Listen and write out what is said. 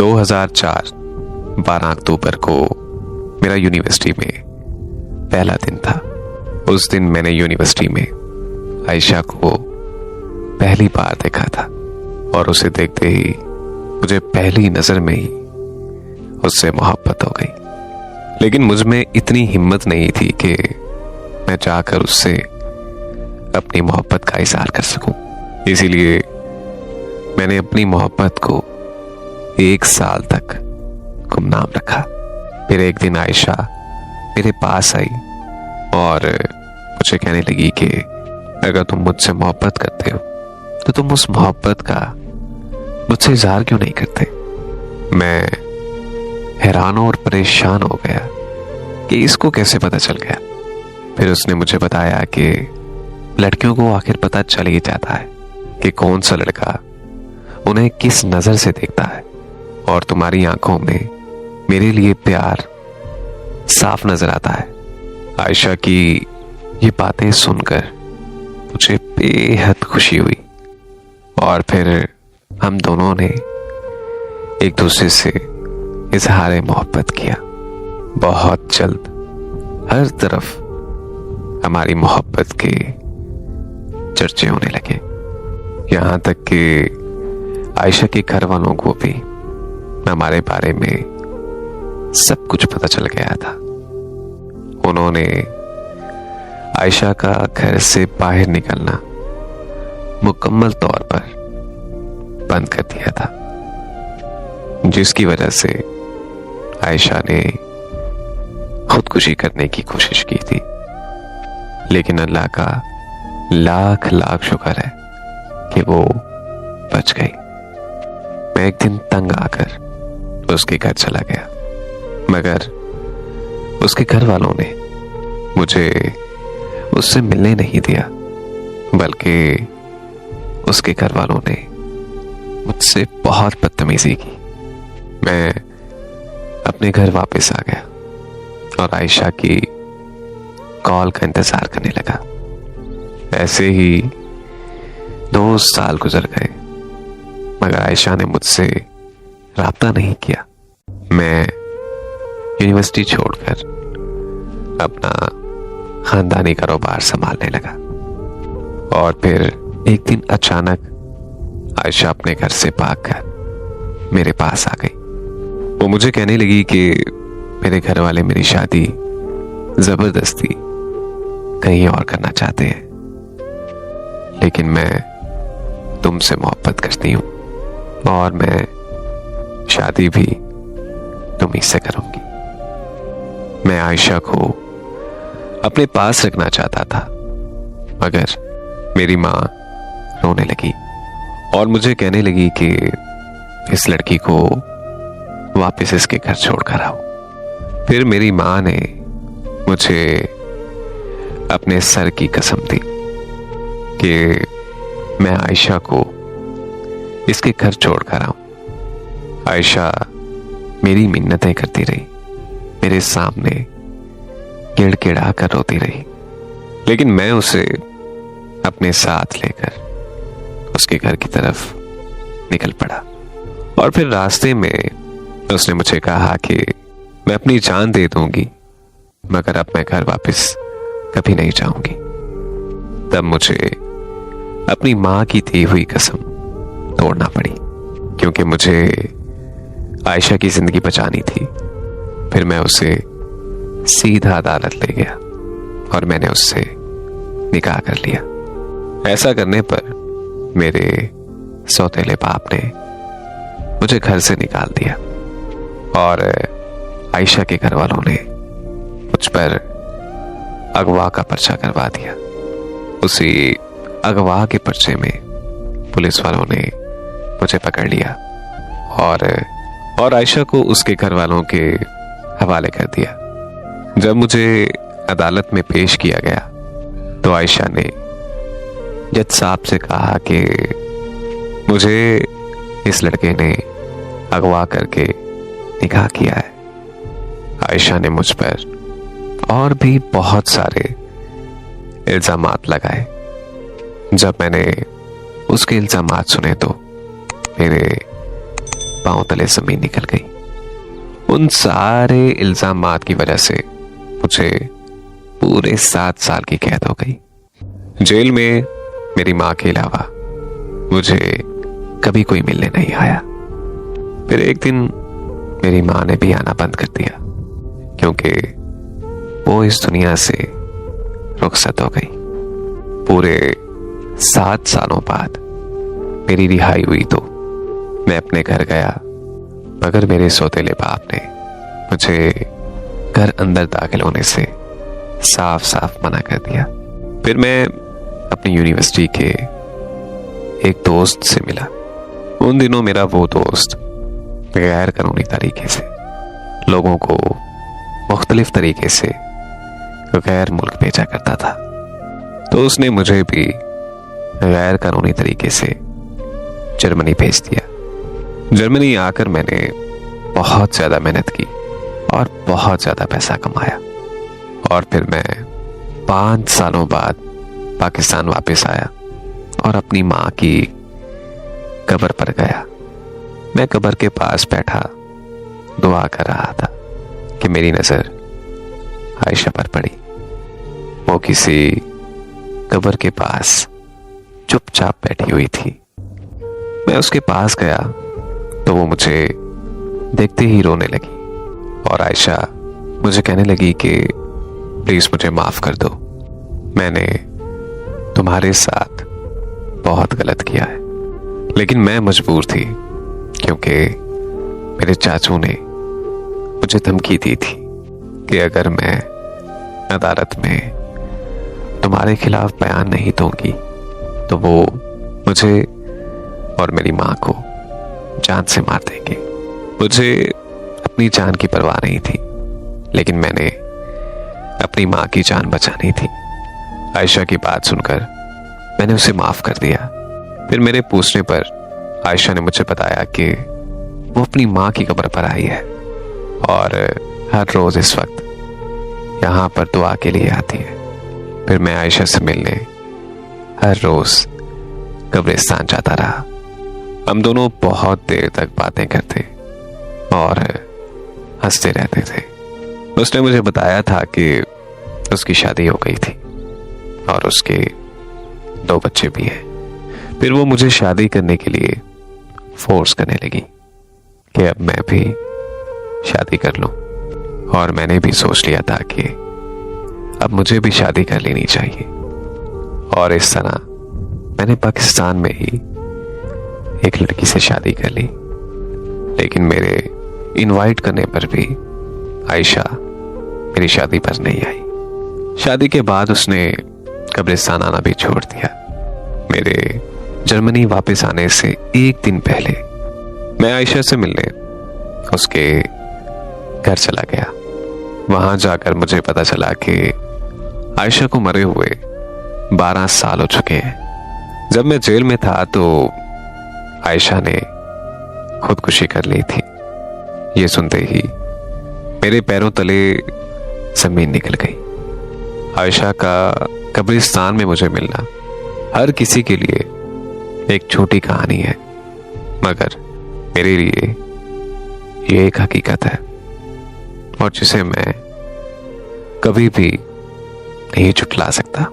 2004 12 अक्टूबर को मेरा यूनिवर्सिटी में पहला दिन था। उस दिन मैंने यूनिवर्सिटी में आयशा को पहली बार देखा था और उसे देखते ही मुझे पहली नजर में ही उससे मोहब्बत हो गई। लेकिन मुझ में इतनी हिम्मत नहीं थी कि मैं जाकर उससे अपनी मोहब्बत का इजहार कर सकूं। इसीलिए मैंने अपनी मोहब्बत को 1 साल तक गुमनाम रखा। फिर एक दिन आयशा मेरे पास आई और मुझे कहने लगी कि अगर तुम मुझसे मोहब्बत करते हो तो तुम उस मोहब्बत का मुझसे इजहार क्यों नहीं करते। मैं हैरान और परेशान हो गया कि इसको कैसे पता चल गया। फिर उसने मुझे बताया कि लड़कियों को आखिर पता चल ही जाता है कि कौन सा लड़का उन्हें किस नजर से देखता है, और तुम्हारी आंखों में मेरे लिए प्यार साफ नजर आता है। आयशा की ये बातें सुनकर मुझे बेहद खुशी हुई और फिर हम दोनों ने एक दूसरे से इजहार मोहब्बत किया। बहुत जल्द हर तरफ हमारी मोहब्बत के चर्चे होने लगे, यहां तक कि आयशा के घर वालों को भी हमारे बारे में सब कुछ पता चल गया था। उन्होंने आयशा का घर से बाहर निकलना मुकम्मल तौर पर बंद कर दिया था, जिसकी वजह से आयशा ने खुदकुशी करने की कोशिश की थी। लेकिन अल्लाह का लाख लाख शुक्र है कि वो बच गई। मैं एक दिन तंग आकर उसके घर चला गया, मगर उसके घर वालों ने मुझे उससे मिलने नहीं दिया, बल्कि उसके घर वालों ने मुझसे बहुत बदतमीजी की। मैं अपने घर वापस आ गया और आयशा की कॉल का इंतजार करने लगा। ऐसे ही 2 साल गुजर गए, मगर आयशा ने मुझसे राब्ता नहीं किया। मैं यूनिवर्सिटी छोड़कर अपना खानदानी कारोबार संभालने लगा और फिर एक दिन अचानक आयशा अपने घर से भागकर मेरे पास आ गई। वो मुझे कहने लगी कि मेरे घर वाले मेरी शादी जबरदस्ती कहीं और करना चाहते हैं, लेकिन मैं तुमसे मोहब्बत करती हूं और मैं शादी भी तुम ही से करूंगी। मैं आयशा को अपने पास रखना चाहता था, मगर मेरी माँ रोने लगी और मुझे कहने लगी कि इस लड़की को वापस इसके घर छोड़कर आओ। फिर मेरी माँ ने मुझे अपने सर की कसम दी कि मैं आयशा को इसके घर छोड़कर आऊं। आयशा मेरी मिन्नतें करती रही, मेरे सामने गिड़गिड़ा कर रोती रही, लेकिन मैं उसे अपने साथ लेकर उसके घर की तरफ निकल पड़ा। और फिर रास्ते में उसने मुझे कहा कि मैं अपनी जान दे दूंगी, मगर अब मैं घर वापस कभी नहीं जाऊंगी। तब मुझे अपनी मां की दी हुई कसम तोड़ना पड़ी, क्योंकि मुझे आयशा की जिंदगी बचानी थी। फिर मैं उसे सीधा अदालत ले गया और मैंने उससे निकाह कर लिया। ऐसा करने पर मेरे सौतेले बाप ने मुझे घर से निकाल दिया और आयशा के घर वालों ने मुझ पर अगवा का पर्चा करवा दिया। उसी अगवा के पर्चे में पुलिस वालों ने मुझे पकड़ लिया और आयशा को उसके घर वालों के हवाले कर दिया। जब मुझे अदालत में पेश किया गया तो आयशा ने जज साहब से कहा कि मुझे इस लड़के ने अगवा करके निकाह किया है। आयशा ने मुझ पर और भी बहुत सारे इल्जामात लगाए। जब मैंने उसके इल्जामात सुने तो मेरे पांव तले जमीन निकल गई। उन सारे इल्जामात की वजह से मुझे पूरे 7 साल की कैद हो गई। जेल में मेरी मां के अलावा मुझे कभी कोई मिलने नहीं आया। फिर एक दिन मेरी मां ने भी आना बंद कर दिया, क्योंकि वो इस दुनिया से रुखसत हो गई। पूरे 7 सालों बाद मेरी रिहाई हुई तो मैं अपने घर गया, मगर मेरे सौतेले बाप ने मुझे घर अंदर दाखिल होने से साफ साफ मना कर दिया। फिर मैं अपनी यूनिवर्सिटी के एक दोस्त से मिला। उन दिनों मेरा वो दोस्त गैर कानूनी तरीके से लोगों को मुख्तलिफ तरीके से गैर मुल्क भेजा करता था, तो उसने मुझे भी गैर कानूनी तरीके से जर्मनी भेज दिया। जर्मनी आकर मैंने बहुत ज़्यादा मेहनत की और बहुत ज़्यादा पैसा कमाया, और फिर मैं 5 सालों बाद पाकिस्तान वापस आया और अपनी माँ की कब्र पर गया। मैं कब्र के पास बैठा दुआ कर रहा था कि मेरी नज़र आयशा पर पड़ी। वो किसी कब्र के पास चुपचाप बैठी हुई थी। मैं उसके पास गया तो वो मुझे देखते ही रोने लगी और आयशा मुझे कहने लगी कि प्लीज मुझे माफ कर दो, मैंने तुम्हारे साथ बहुत गलत किया है। लेकिन मैं मजबूर थी, क्योंकि मेरे चाचू ने मुझे धमकी दी थी कि अगर मैं अदालत में तुम्हारे खिलाफ बयान नहीं दूंगी तो वो मुझे और मेरी मां को जान से मार देंगे। मुझे अपनी जान की परवाह नहीं थी, लेकिन मैंने अपनी मां की जान बचानी थी। आयशा की बात सुनकर मैंने उसे माफ कर दिया। फिर मेरे पूछने पर आयशा ने मुझे बताया कि वो अपनी मां की कब्र पर आई है और हर रोज इस वक्त यहां पर दुआ के लिए आती है। फिर मैं आयशा से मिलने हर रोज कब्रिस्तान जाता रहा। हम दोनों बहुत देर तक बातें करते और हंसते रहते थे। उसने मुझे बताया था कि उसकी शादी हो गई थी और उसके 2 बच्चे भी हैं। फिर वो मुझे शादी करने के लिए फोर्स करने लगी कि अब मैं भी शादी कर लूं, और मैंने भी सोच लिया था कि अब मुझे भी शादी कर लेनी चाहिए। और इस तरह मैंने पाकिस्तान में ही एक लड़की से शादी कर ली। लेकिन मेरे इनवाइट करने पर भी आयशा मेरी शादी पर नहीं आई। शादी के बाद उसने कब्रिस्तान आना भी छोड़ दिया। मेरे जर्मनी वापस आने से एक दिन पहले मैं आयशा से मिलने उसके घर चला गया। वहां जाकर मुझे पता चला कि आयशा को मरे हुए 12 साल हो चुके हैं। जब मैं जेल में था तो आयशा ने खुदकुशी कर ली थी। ये सुनते ही मेरे पैरों तले जमीन निकल गई। आयशा का कब्रिस्तान में मुझे मिलना हर किसी के लिए एक छोटी कहानी है, मगर मेरे लिए ये एक हकीकत है और जिसे मैं कभी भी नहीं झुठला सकता।